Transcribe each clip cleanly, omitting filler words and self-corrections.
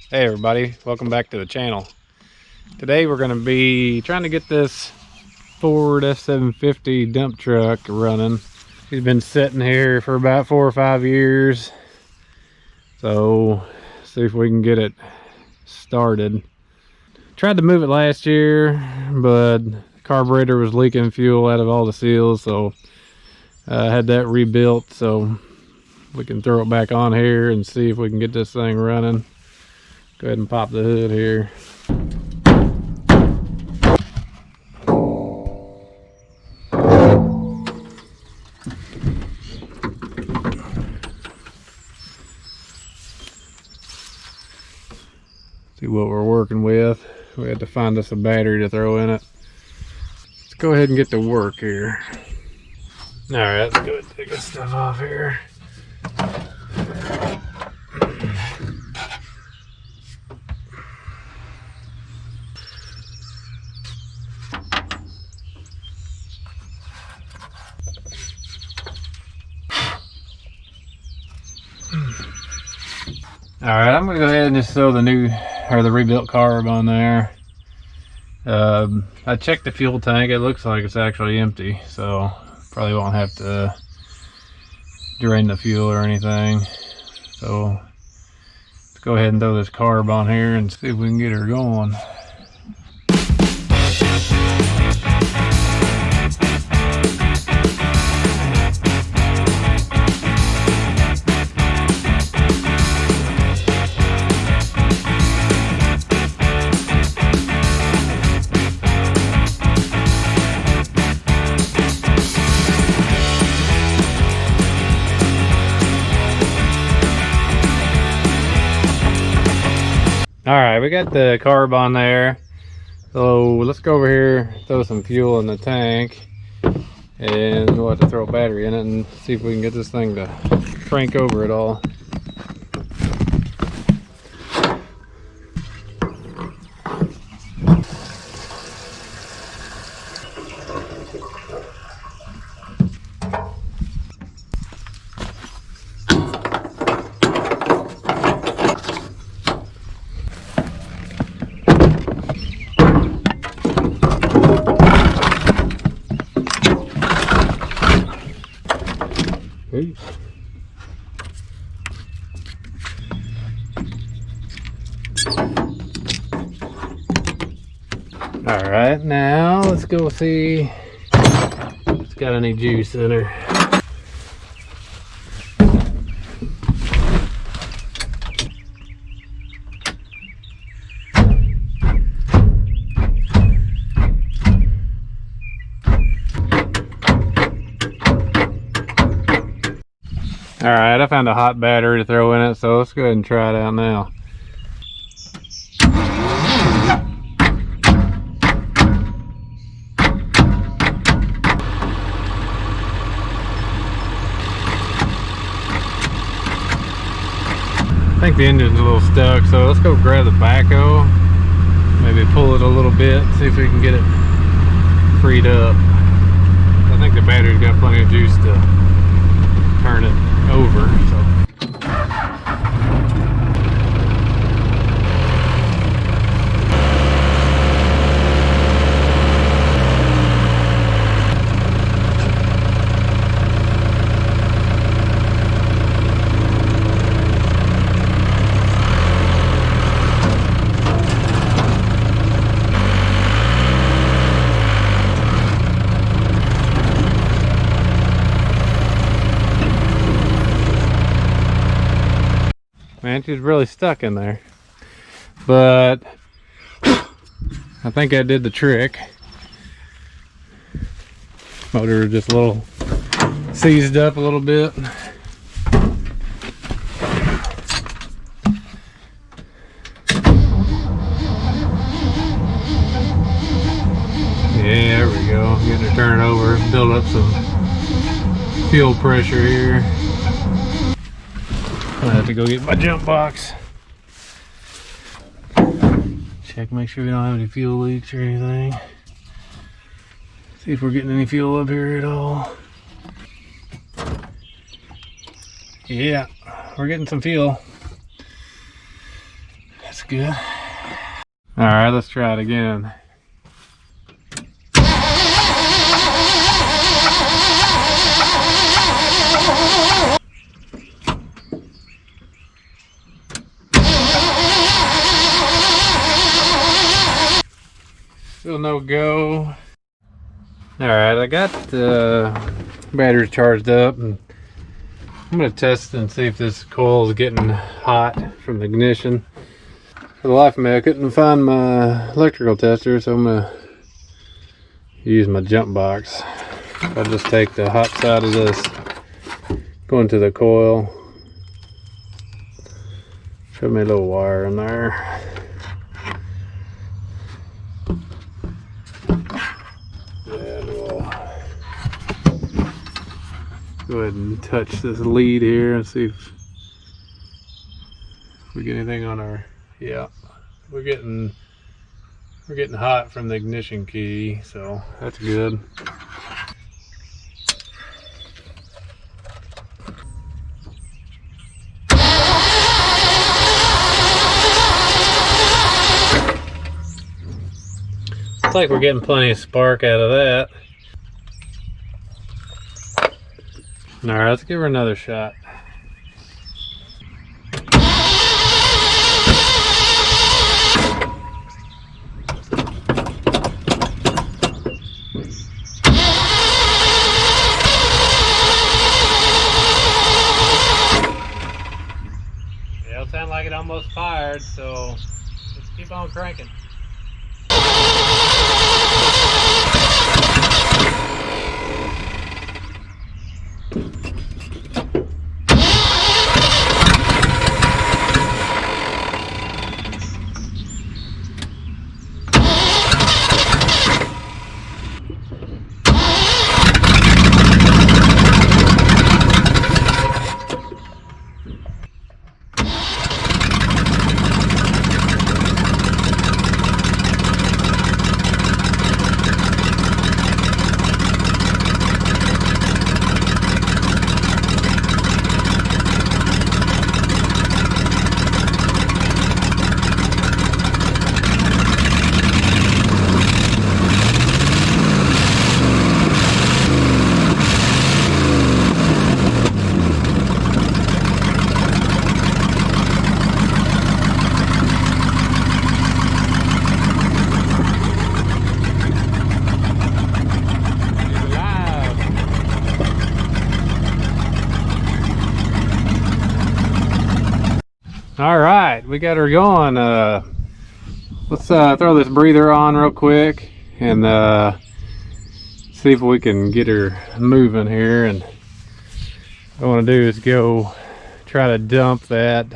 Hey everybody, welcome back to the channel. Today we're going to be trying to get this Ford F-750 dump truck running. He's been sitting here for about 4 or 5 years. So see if we can get it started. Tried to move it last year, but the carburetor was leaking fuel out of all the seals, so I had that rebuilt so we can throw it back on here and see if we can get this thing running. Go ahead and pop the hood here. See what we're working with. We had to find us a battery to throw in it. Let's go ahead and get to work here. Alright, let's go ahead and take this stuff off here. Alright, I'm gonna go ahead and just throw the new or the rebuilt carb on there. I checked the fuel tank. It looks like it's actually empty, so probably won't have to drain the fuel or anything. So let's go ahead and throw this carb on here and see if we can get her going. Alright, we got the carb on there. So let's go over here, throw some fuel in the tank, and we'll have to throw a battery in it and see if we can get this thing to crank over it all. All right, now let's go see if it's got any juice in her. All right, I found a hot battery to throw in it, so let's go ahead and try it out now. I think the engine's a little stuck, so let's go grab the backhoe, maybe pull it a little bit, see if we can get it freed up. I think the battery's got plenty of juice to turn it over, so. Man, she's really stuck in there, but I think I did the trick. Motor is just a little seized up a little bit. Yeah, there we go. Getting her turned over, build up some fuel pressure here. I have to go get my jump box. Check, make sure we don't have any fuel leaks or anything. See if we're getting any fuel up here at all. Yeah, we're getting some fuel. looks good. All right, let's try it again. Still no go. All right, I got the batteries charged up, and I'm gonna test and see if this coil is getting hot from the ignition. For the life of me, I couldn't find my electrical tester, so I'm gonna use my jump box. I'll just take the hot side of this, go into the coil, show me a little wire in there. And we'll go ahead and touch this lead here and see if we get anything on our, yeah, we're getting hot from the ignition key, so that's good. Looks like we're getting plenty of spark out of that. All right, let's give her another shot. Yeah, it sounded like it almost fired, so let's keep on cranking. All right, we got her going. Let's throw this breather on real quick and see if we can get her moving here. And what I want to do is go try to dump that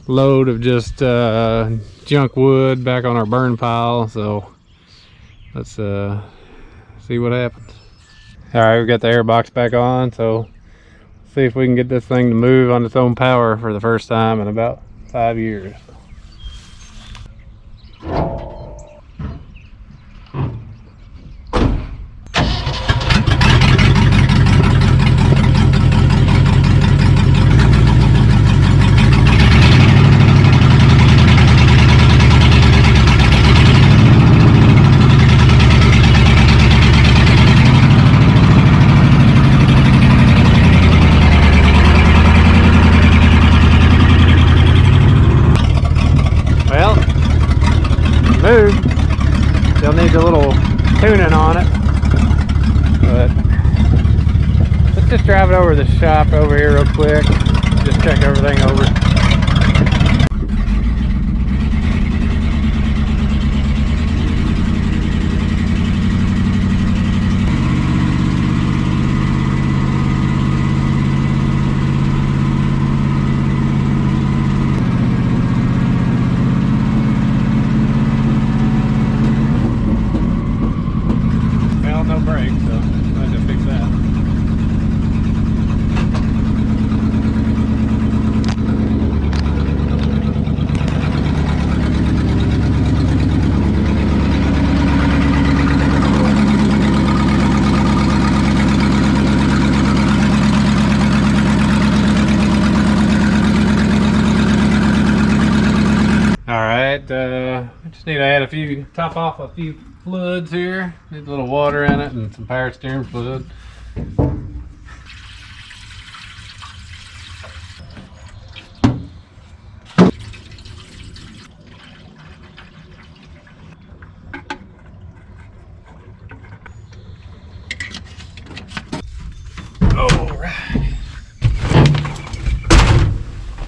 load of just junk wood back on our burn pile. So let's see what happens. All right, we got the air box back on, so see if we can get this thing to move on its own power for the first time in about 5 years. Still needs a little tuning on it, but let's just drive it over to the shop over here real quick, just check everything over. No brakes, so I had to fix that. Alright, we just need to add top off a few fluids here. Need a little water in it and some power steering fluid.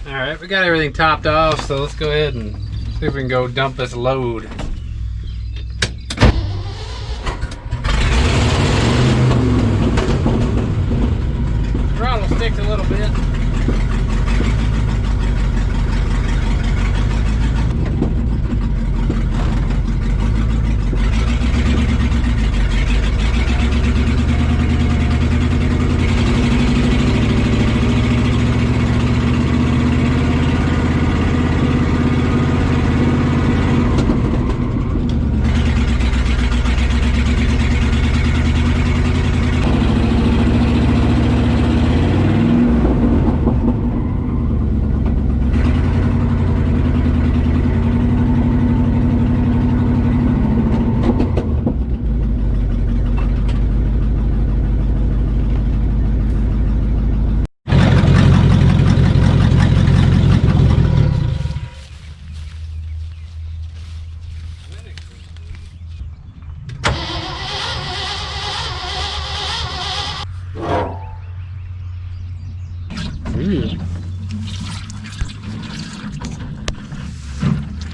Alright, we got everything topped off, so let's go ahead and see if we can go dump this load. Throttle sticks a little bit.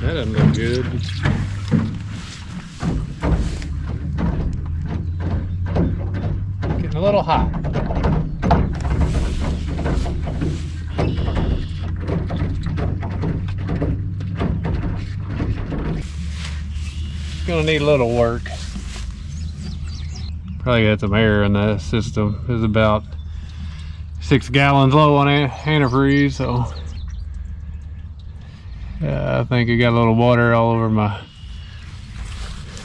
That doesn't look good. Getting a little hot. It's gonna need a little work. Probably got some air in the system. It's about 6 gallons low on antifreeze, so I think I got a little water all over my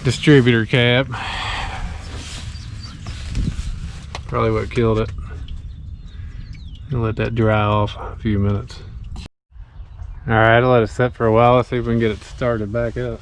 distributor cap. Probably what killed it. I'll let that dry off a few minutes. Alright, I'll let it sit for a while. Let's see if we can get it started back up.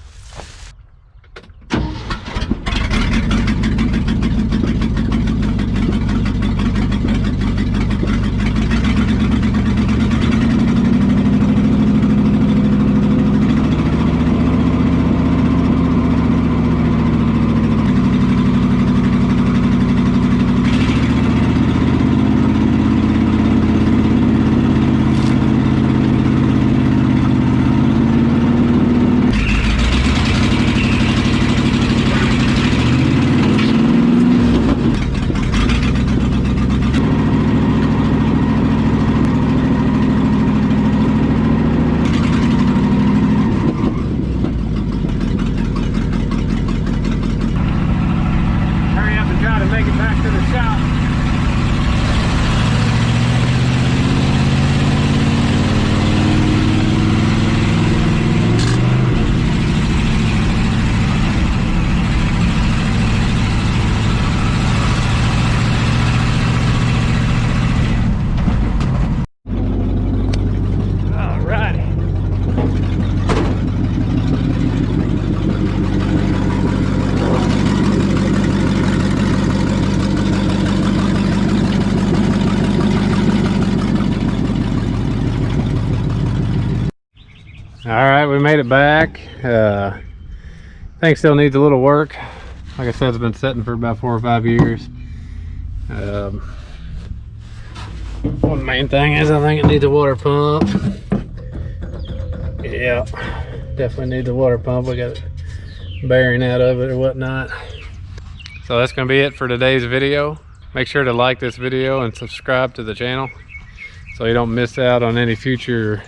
Alright, we made it back. Thing still needs a little work. Like I said, it's been sitting for about 4 or 5 years. One main thing is I think it needs a water pump. Yeah, definitely needs a water pump. We got a bearing out of it or whatnot. So that's going to be it for today's video. Make sure to like this video and subscribe to the channel so you don't miss out on any future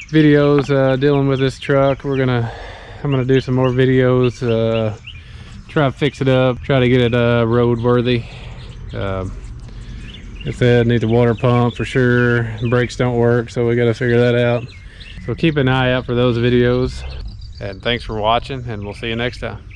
videos dealing with this truck. I'm gonna do some more videos, try to fix it up, try to get it roadworthy. Like I said, needs a water pump for sure. Brakes don't work, so we got to figure that out. So keep an eye out for those videos, and thanks for watching, and we'll see you next time.